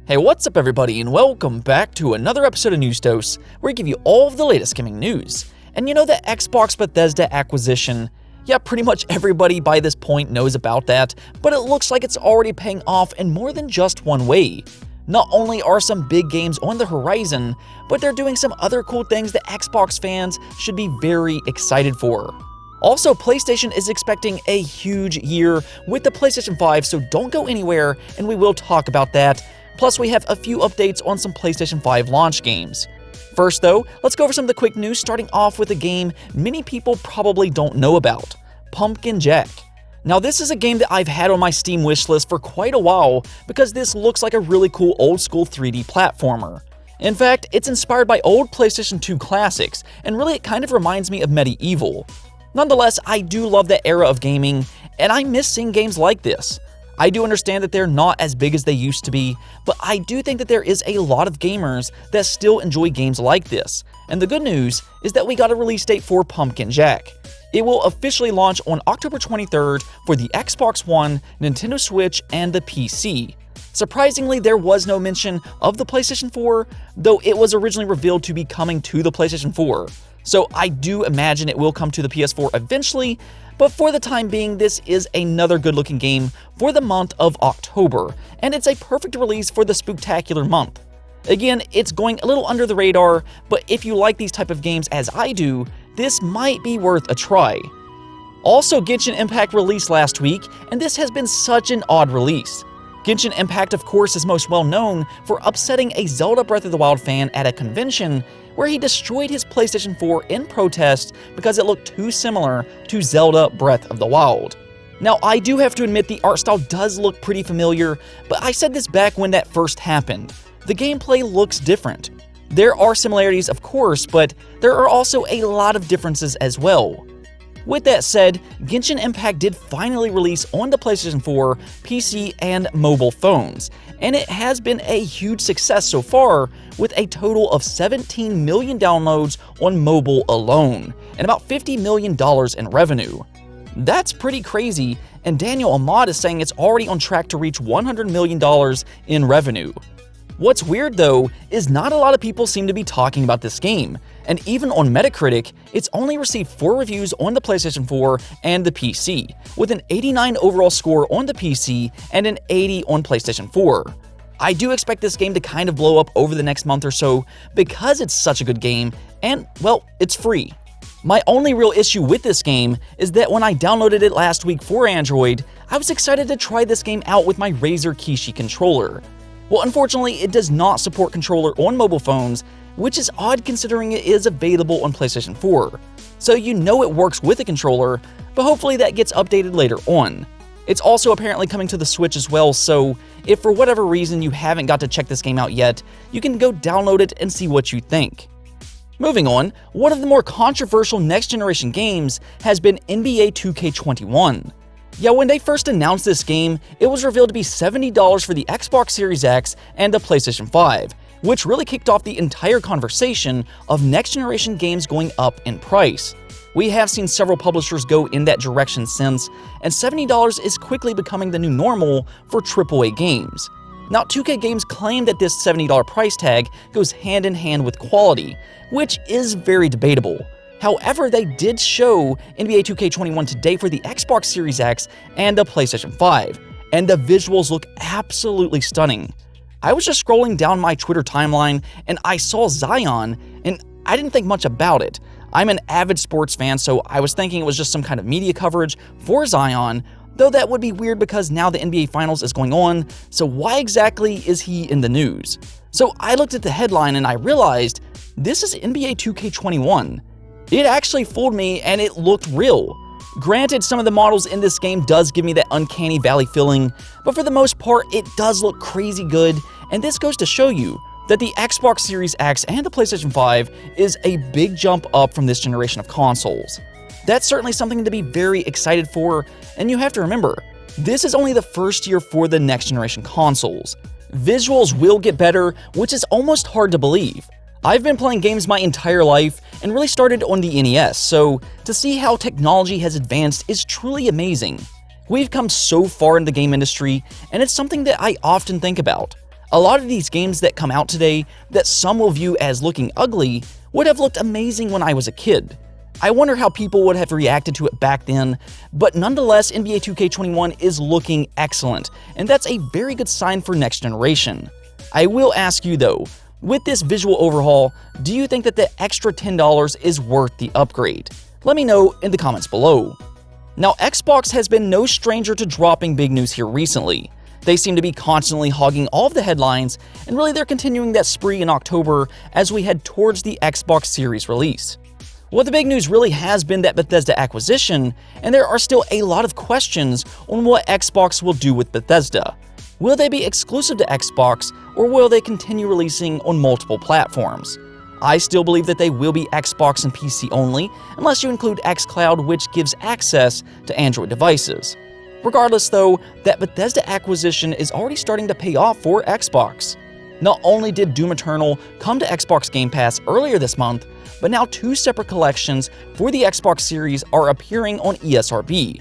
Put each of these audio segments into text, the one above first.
Hey, what's up everybody, and welcome back to another episode of News Dose, where we give you all of the latest gaming news. And you know the Xbox Bethesda acquisition? Yeah, pretty much everybody by this point knows about that, but it looks like it's already paying off in more than just one way. Not only are some big games on the horizon, but they're doing some other cool things that Xbox fans should be very excited for. Also, PlayStation is expecting a huge year with the PlayStation 5, so don't go anywhere, and we will talk about that. Plus, we have a few updates on some PlayStation 5 launch games. First though, let's go over some of the quick news, starting off with a game many people probably don't know about, Pumpkin Jack. Now this is a game that I've had on my Steam wishlist for quite a while because this looks like a really cool old school 3D platformer. In fact, it's inspired by old PlayStation 2 classics, and really it kind of reminds me of Medieval. Nonetheless, I do love that era of gaming, and I miss seeing games like this. I do understand that they're not as big as they used to be, but I do think that there is a lot of gamers that still enjoy games like this. And the good news is that we got a release date for Pumpkin Jack. It will officially launch on October 23rd for the Xbox One, Nintendo Switch, and the PC. Surprisingly, there was no mention of the PlayStation 4, though it was originally revealed to be coming to the PlayStation 4. So I do imagine it will come to the PS4 eventually, but for the time being, this is another good-looking game for the month of October, and it's a perfect release for the spooktacular month. Again, it's going a little under the radar, but if you like these type of games as I do, this might be worth a try. Also, Genshin Impact released last week, and this has been such an odd release. Genshin Impact, of course, is most well known for upsetting a Zelda Breath of the Wild fan at a convention where he destroyed his PlayStation 4 in protest because it looked too similar to Zelda Breath of the Wild. Now, I do have to admit the art style does look pretty familiar, but I said this back when that first happened. The gameplay looks different. There are similarities, of course, but there are also a lot of differences as well. With that said, Genshin Impact did finally release on the PlayStation 4, PC, and mobile phones, and it has been a huge success so far, with a total of 17 million downloads on mobile alone, and about $50 million in revenue. That's pretty crazy, and Daniel Ahmad is saying it's already on track to reach $100 million in revenue. What's weird though, is not a lot of people seem to be talking about this game, and even on Metacritic, it's only received 4 reviews on the PlayStation 4 and the PC, with an 89 overall score on the PC and an 80 on PlayStation 4. I do expect this game to kind of blow up over the next month or so because it's such a good game, and, well, it's free. My only real issue with this game is that when I downloaded it last week for Android, I was excited to try this game out with my Razer Kishi controller. Well, unfortunately, it does not support controller on mobile phones, which is odd considering it is available on PlayStation 4. So you know it works with a controller, but hopefully that gets updated later on. It's also apparently coming to the Switch as well, so if for whatever reason you haven't got to check this game out yet, you can go download it and see what you think. Moving on, one of the more controversial next-generation games has been NBA 2K21. Yeah, when they first announced this game, it was revealed to be $70 for the Xbox Series X and the PlayStation 5, which really kicked off the entire conversation of next-generation games going up in price. We have seen several publishers go in that direction since, and $70 is quickly becoming the new normal for AAA games. Now, 2K Games claim that this $70 price tag goes hand in hand with quality, which is very debatable. However, they did show NBA 2K21 today for the Xbox Series X and the PlayStation 5, and the visuals look absolutely stunning. I was just scrolling down my Twitter timeline and I saw Zion, and I didn't think much about it. I'm an avid sports fan, so I was thinking it was just some kind of media coverage for Zion, though that would be weird because now the NBA Finals is going on, so why exactly is he in the news? So I looked at the headline and I realized this is NBA 2K21. It actually fooled me and it looked real. Granted, some of the models in this game does give me that uncanny valley feeling, but for the most part, it does look crazy good, and this goes to show you that the Xbox Series X and the PlayStation 5 is a big jump up from this generation of consoles. That's certainly something to be very excited for, and you have to remember, this is only the first year for the next generation consoles. Visuals will get better, which is almost hard to believe. I've been playing games my entire life and really started on the NES, so to see how technology has advanced is truly amazing. We've come so far in the game industry, and it's something that I often think about. A lot of these games that come out today that some will view as looking ugly would have looked amazing when I was a kid. I wonder how people would have reacted to it back then, but nonetheless, NBA 2K21 is looking excellent, and that's a very good sign for next generation. I will ask you though, with this visual overhaul, do you think that the extra $10 is worth the upgrade? Let me know in the comments below. Now, Xbox has been no stranger to dropping big news here recently. They seem to be constantly hogging all of the headlines, and really they're continuing that spree in October as we head towards the Xbox Series release. Well, the big news really has been that Bethesda acquisition, and there are still a lot of questions on what Xbox will do with Bethesda. Will they be exclusive to Xbox, or will they continue releasing on multiple platforms? I still believe that they will be Xbox and PC only, unless you include xCloud, which gives access to Android devices. Regardless though, that Bethesda acquisition is already starting to pay off for Xbox. Not only did Doom Eternal come to Xbox Game Pass earlier this month, but now 2 separate collections for the Xbox Series are appearing on ESRB.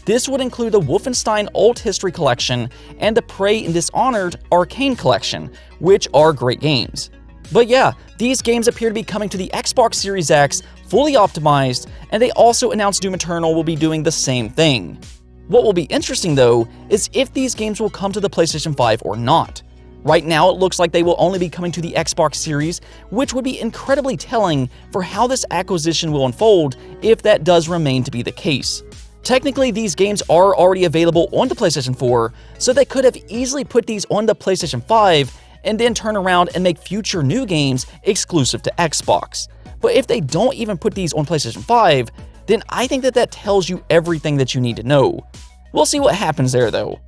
This would include the Wolfenstein Old History Collection and the Prey and Dishonored Arcane Collection, which are great games. But yeah, these games appear to be coming to the Xbox Series X fully optimized, and they also announced Doom Eternal will be doing the same thing. What will be interesting though is if these games will come to the PlayStation 5 or not. Right now, it looks like they will only be coming to the Xbox Series, which would be incredibly telling for how this acquisition will unfold if that does remain to be the case. Technically, these games are already available on the PlayStation 4, so they could have easily put these on the PlayStation 5 and then turn around and make future new games exclusive to Xbox. But if they don't even put these on PlayStation 5, then I think that tells you everything that you need to know. We'll see what happens there though.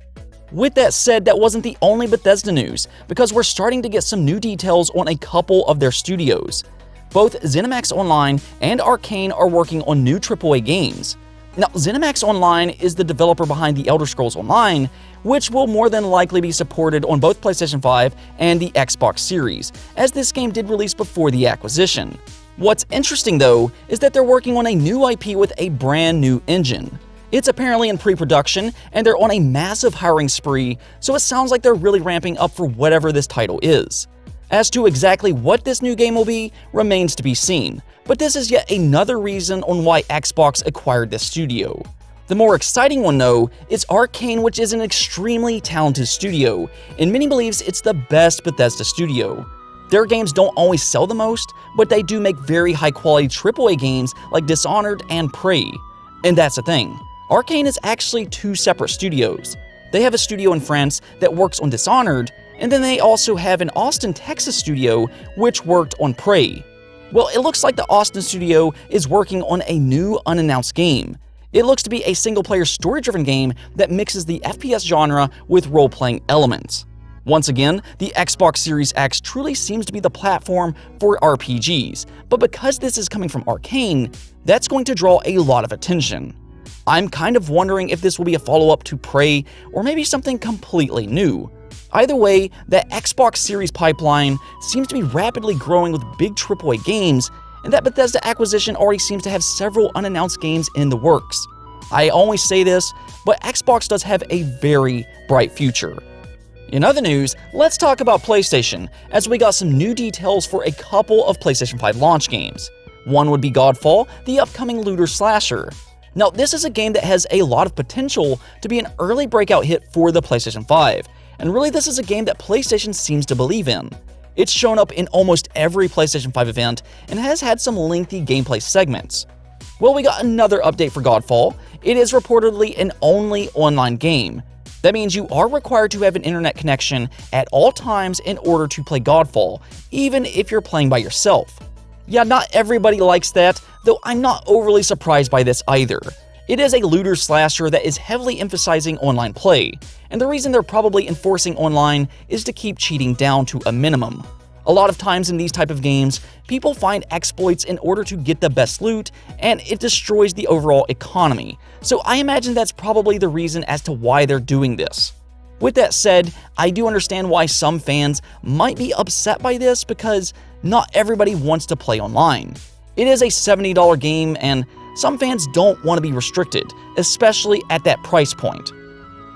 With that said, that wasn't the only Bethesda news, because we're starting to get some new details on a couple of their studios. Both ZeniMax Online and Arcane are working on new AAA games. Now, ZeniMax Online is the developer behind The Elder Scrolls Online, which will more than likely be supported on both PlayStation 5 and the Xbox Series, as this game did release before the acquisition. What's interesting though is that they're working on a new IP with a brand new engine. It's apparently in pre-production, and they're on a massive hiring spree, so it sounds like they're really ramping up for whatever this title is. As to exactly what this new game will be, remains to be seen, but this is yet another reason on why Xbox acquired this studio. The more exciting one though is Arcane, which is an extremely talented studio, and many believes it's the best Bethesda studio. Their games don't always sell the most, but they do make very high-quality AAA games like Dishonored and Prey. And that's the thing. Arcane is actually 2 separate studios. They have a studio in France that works on Dishonored, and then they also have an Austin, Texas studio which worked on Prey. Well, it looks like the Austin studio is working on a new unannounced game. It looks to be a single-player story-driven game that mixes the FPS genre with role-playing elements. Once again, the Xbox Series X truly seems to be the platform for RPGs, but because this is coming from Arcane, that's going to draw a lot of attention. I'm kind of wondering if this will be a follow-up to Prey, or maybe something completely new. Either way, the Xbox Series pipeline seems to be rapidly growing with big AAA games, and that Bethesda acquisition already seems to have several unannounced games in the works. I always say this, but Xbox does have a very bright future. In other news, let's talk about PlayStation, as we got some new details for a couple of PlayStation 5 launch games. One would be Godfall, the upcoming looter slasher. Now, this is a game that has a lot of potential to be an early breakout hit for the PlayStation 5, and really this is a game that PlayStation seems to believe in. It's shown up in almost every PlayStation 5 event and has had some lengthy gameplay segments. Well, we got another update for Godfall. It is reportedly an only online game. That means you are required to have an internet connection at all times in order to play Godfall, even if you're playing by yourself. Yeah, not everybody likes that, though I'm not overly surprised by this either. It is a looter slasher that is heavily emphasizing online play, and the reason they're probably enforcing online is to keep cheating down to a minimum. A lot of times in these type of games, people find exploits in order to get the best loot, and it destroys the overall economy, so I imagine that's probably the reason as to why they're doing this. With that said, I do understand why some fans might be upset by this because not everybody wants to play online. It is a $70 game, and some fans don't want to be restricted, especially at that price point.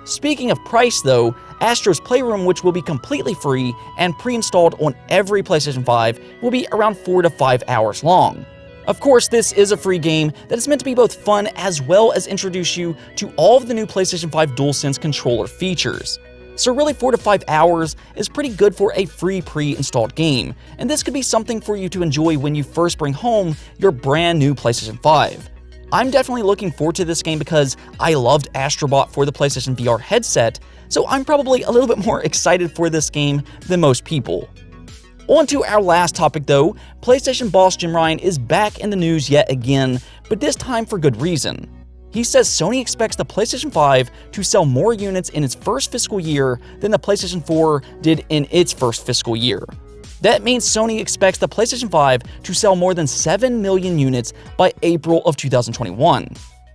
Speaking of price though, Astro's Playroom, which will be completely free and pre-installed on every PlayStation 5, will be around 4 to 5 hours long. Of course, this is a free game that is meant to be both fun as well as introduce you to all of the new PlayStation 5 DualSense controller features. So really 4 to 5 hours is pretty good for a free pre-installed game, and this could be something for you to enjoy when you first bring home your brand new PlayStation 5. I'm definitely looking forward to this game because I loved Astrobot for the PlayStation VR headset, so I'm probably a little bit more excited for this game than most people. On to our last topic though, PlayStation boss Jim Ryan is back in the news yet again, but this time for good reason. He says Sony expects the PlayStation 5 to sell more units in its first fiscal year than the PlayStation 4 did in its first fiscal year. That means Sony expects the PlayStation 5 to sell more than 7 million units by April of 2021.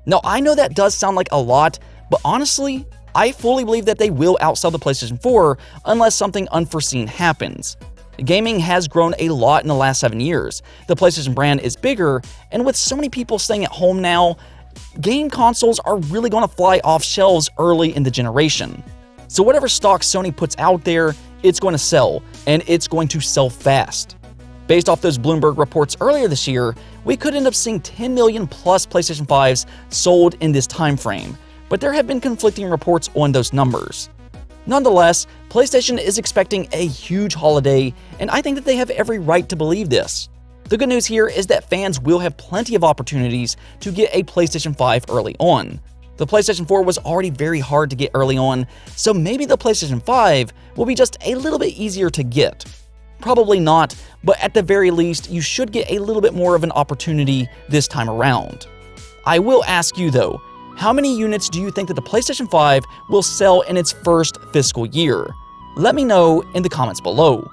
Now I know that does sound like a lot, but honestly, I fully believe that they will outsell the PlayStation 4 unless something unforeseen happens. Gaming has grown a lot in the last 7 years. The PlayStation brand is bigger, and with so many people staying at home now, game consoles are really going to fly off shelves early in the generation. So whatever stock Sony puts out there, it's going to sell, and it's going to sell fast. Based off those Bloomberg reports earlier this year, we could end up seeing 10 million plus PlayStation 5s sold in this time frame, but there have been conflicting reports on those numbers. Nonetheless, PlayStation is expecting a huge holiday, and I think that they have every right to believe this. The good news here is that fans will have plenty of opportunities to get a PlayStation 5 early on. The PlayStation 4 was already very hard to get early on, so maybe the PlayStation 5 will be just a little bit easier to get. Probably not, but at the very least, you should get a little bit more of an opportunity this time around. I will ask you though, how many units do you think that the PlayStation 5 will sell in its first fiscal year? Let me know in the comments below.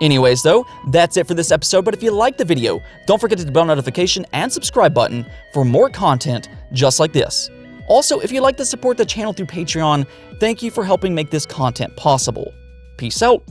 Anyways though, that's it for this episode, but if you liked the video, don't forget to hit the bell notification and subscribe button for more content just like this. Also, if you'd like to support the channel through Patreon, thank you for helping make this content possible. Peace out.